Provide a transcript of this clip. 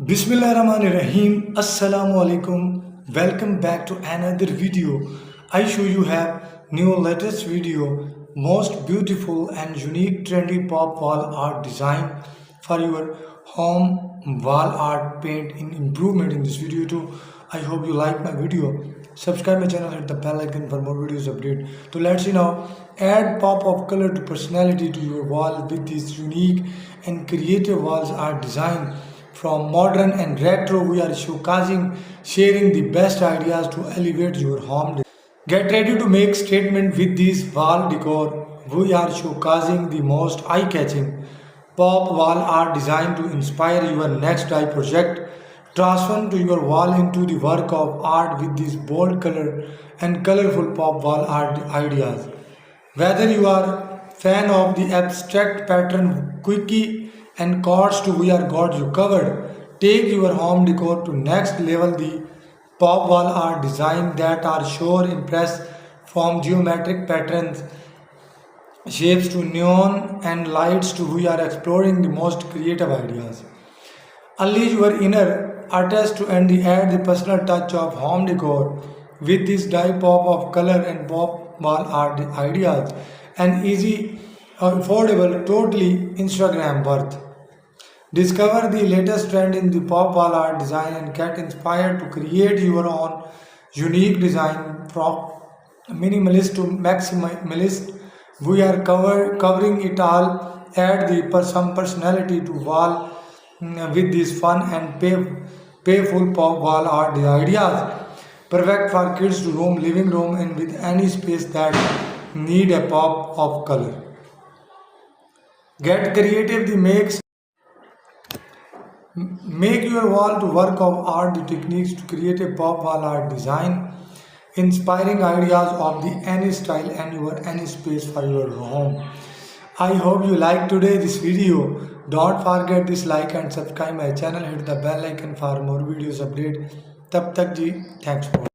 Bismillahirrahmanirrahim. Assalamu alaikum. Welcome back to another video. I show you have new latest video, most beautiful and unique trendy pop wall art design for your home wall art paint in improvement in this video too. I hope you like my video. Subscribe my channel, hit the bell icon for more videos update. So let's see now. Add pop of color to personality to your wall with this unique and creative walls art design. From modern and retro, we are showcasing, sharing the best ideas to elevate your home. Get ready to make statement with this wall decor. We are showcasing the most eye-catching pop wall art design to inspire your next eye project. Transform to your wall into the work of art with these bold color and colorful pop wall art ideas. Whether you are fan of the abstract pattern quickie and chords to we are got you covered. Take your home decor to next level. The pop wall art design that are sure impress from geometric patterns, shapes to neon and lights to we are exploring the most creative ideas. Unleash your inner artist to and add the personal touch of home decor with this dye pop of color and pop wall art ideas and easy, affordable, totally Instagram worth. Discover the latest trend in the pop wall art design and get inspired to create your own unique design from minimalist to maximalist. We are covering it all. Add some personality to wall with this fun and payful pop wall art ideas. Perfect for kids to roam, living room, and with any space that need a pop of color. Get creative. Make your wall to work of art the techniques to create a pop wall art design, inspiring ideas of the any style and your any space for your home. I hope you like today this video. Don't forget this like and subscribe my channel. Hit the bell icon for more videos update. Tab tak ji, thanks for